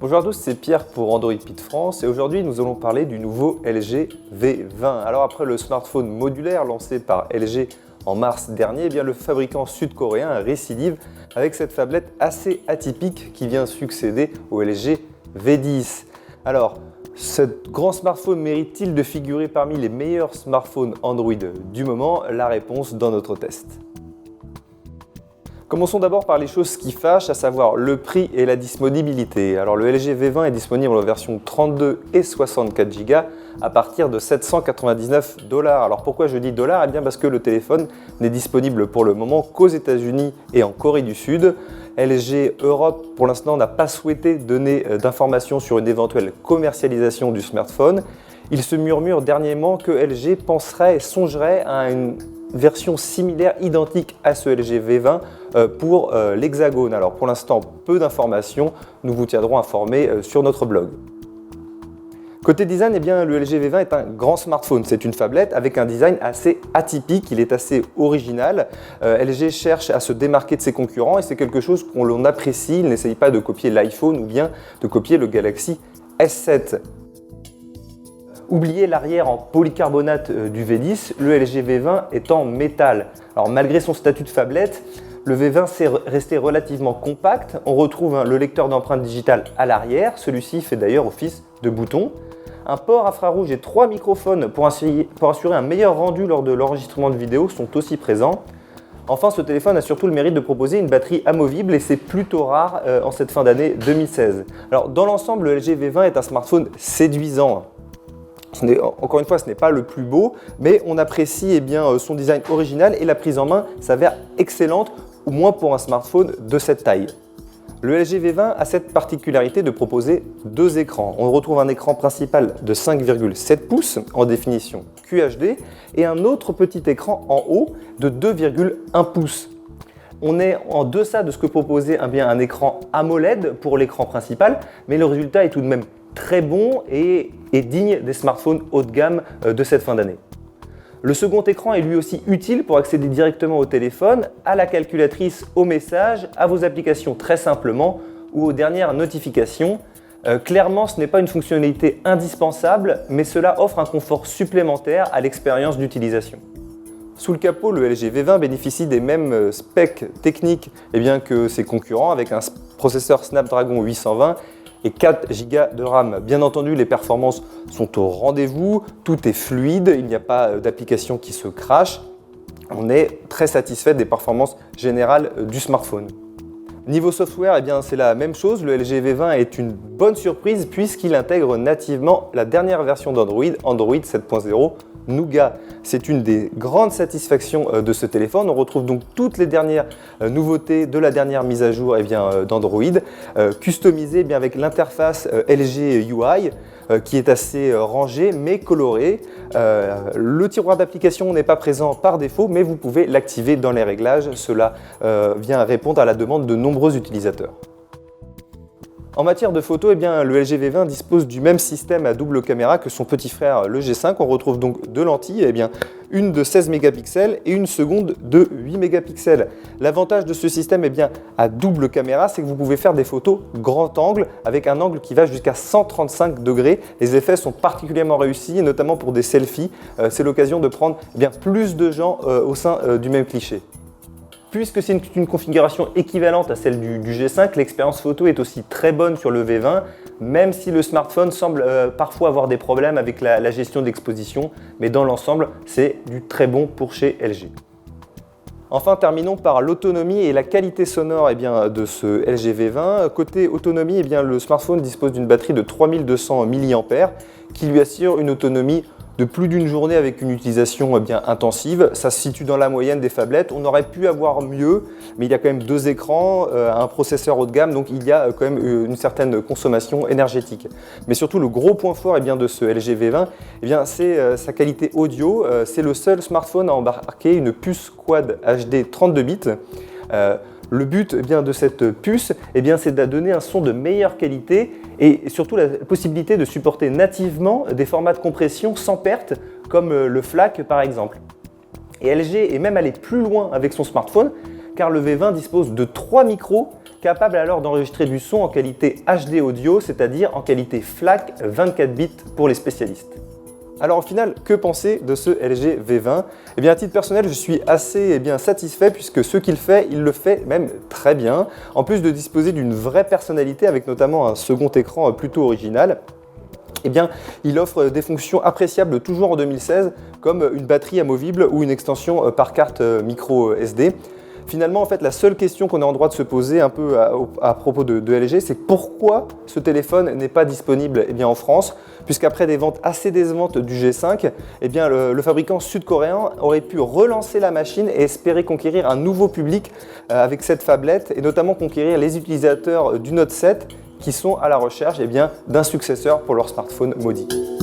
Bonjour à tous, c'est Pierre pour Android Pit France et aujourd'hui nous allons parler du nouveau LG V20. Alors après le smartphone modulaire lancé par LG en mars dernier, eh bien, le fabricant sud-coréen récidive avec cette tablette assez atypique qui vient succéder au LG V10. Alors, ce grand smartphone mérite-t-il de figurer parmi les meilleurs smartphones Android du moment? La réponse dans notre test. Commençons d'abord par les choses qui fâchent, à savoir le prix et la disponibilité. Alors le LG V20 est disponible en version 32 et 64 Go à partir de 799 $. Alors pourquoi je dis dollars? Eh bien parce que le téléphone n'est disponible pour le moment qu'aux États-Unis et en Corée du Sud. LG Europe pour l'instant n'a pas souhaité donner d'informations sur une éventuelle commercialisation du smartphone. Il se murmure dernièrement que LG penserait et songerait à une version similaire, identique à ce LG V20 pour l'Hexagone. Alors pour l'instant, peu d'informations, nous vous tiendrons informés sur notre blog. Côté design, eh bien, le LG V20 est un grand smartphone. C'est une tablette avec un design assez atypique, il est assez original. LG cherche à se démarquer de ses concurrents et c'est quelque chose qu'on l'on apprécie. Il n'essaye pas de copier l'iPhone ou bien de copier le Galaxy S7. Oubliez l'arrière en polycarbonate du V10, le LG V20 est en métal. Alors malgré son statut de tablette, le V20 s'est resté relativement compact. On retrouve le lecteur d'empreintes digitales à l'arrière, celui-ci fait d'ailleurs office de bouton. Un port infrarouge et 3 microphones pour assurer un meilleur rendu lors de l'enregistrement de vidéo sont aussi présents. Enfin, ce téléphone a surtout le mérite de proposer une batterie amovible et c'est plutôt rare en cette fin d'année 2016. Alors dans l'ensemble, le LG V20 est un smartphone séduisant. Encore une fois, ce n'est pas le plus beau, mais on apprécie son design original et la prise en main s'avère excellente, au moins pour un smartphone de cette taille. Le LG V20 a cette particularité de proposer deux écrans. On retrouve un écran principal de 5,7 pouces en définition QHD et un autre petit écran en haut de 2,1 pouces. On est en deçà de ce que proposait un écran AMOLED pour l'écran principal, mais le résultat est tout de même très bon et digne des smartphones haut de gamme de cette fin d'année. Le second écran est lui aussi utile pour accéder directement au téléphone, à la calculatrice, aux messages, à vos applications très simplement ou aux dernières notifications. Clairement, ce n'est pas une fonctionnalité indispensable, mais cela offre un confort supplémentaire à l'expérience d'utilisation. Sous le capot, le LG V20 bénéficie des mêmes specs techniques que ses concurrents avec un processeur Snapdragon 820 et 4 Go de RAM. Bien entendu, les performances sont au rendez-vous, tout est fluide, il n'y a pas d'application qui se crache. On est très satisfait des performances générales du smartphone. Niveau software, c'est la même chose. Le LG V20 est une bonne surprise puisqu'il intègre nativement la dernière version d'Android, Android 7.0 Nougat. C'est une des grandes satisfactions de ce téléphone. On retrouve donc toutes les dernières nouveautés de la dernière mise à jour d'Android, customisées avec l'interface LG UI qui est assez rangée mais colorée. Le tiroir d'application n'est pas présent par défaut, mais vous pouvez l'activer dans les réglages. Cela vient répondre à la demande de nombreux utilisateurs. En matière de photos, le LG V20 dispose du même système à double caméra que son petit frère le G5. On retrouve donc deux lentilles, une de 16 mégapixels et une seconde de 8 mégapixels. L'avantage de ce système à double caméra, c'est que vous pouvez faire des photos grand angle avec un angle qui va jusqu'à 135 degrés. Les effets sont particulièrement réussis, notamment pour des selfies. C'est l'occasion de prendre plus de gens au sein du même cliché. Puisque c'est une configuration équivalente à celle du G5, l'expérience photo est aussi très bonne sur le V20, même si le smartphone semble parfois avoir des problèmes avec la gestion d'exposition, mais dans l'ensemble, c'est du très bon pour chez LG. Enfin, terminons par l'autonomie et la qualité sonore de ce LG V20. Côté autonomie, le smartphone dispose d'une batterie de 3200 mAh qui lui assure une autonomie de plus d'une journée avec une utilisation intensive. Ça se situe dans la moyenne des phablettes. On aurait pu avoir mieux, mais il y a quand même deux écrans, un processeur haut de gamme, donc il y a quand même une certaine consommation énergétique. Mais surtout, le gros point fort de ce LG V20, c'est sa qualité audio. C'est le seul smartphone à embarquer une puce Quad HD 32 bits. Le but de cette puce, c'est de donner un son de meilleure qualité et surtout la possibilité de supporter nativement des formats de compression sans perte, comme le FLAC par exemple. Et LG est même allé plus loin avec son smartphone, car le V20 dispose de 3 micros capable alors d'enregistrer du son en qualité HD audio, c'est-à-dire en qualité FLAC 24 bits pour les spécialistes. Alors au final, que penser de ce LG V20 ? Eh bien à titre personnel, je suis assez satisfait puisque ce qu'il fait, il le fait même très bien. En plus de disposer d'une vraie personnalité avec notamment un second écran plutôt original, eh bien, il offre des fonctions appréciables toujours en 2016 comme une batterie amovible ou une extension par carte micro SD. Finalement, en fait, la seule question qu'on est en droit de se poser un peu à propos de LG, c'est pourquoi ce téléphone n'est pas disponible en France, puisqu'après des ventes assez décevantes du G5, le fabricant sud-coréen aurait pu relancer la machine et espérer conquérir un nouveau public avec cette phablette, et notamment conquérir les utilisateurs du Note 7 qui sont à la recherche d'un successeur pour leur smartphone maudit.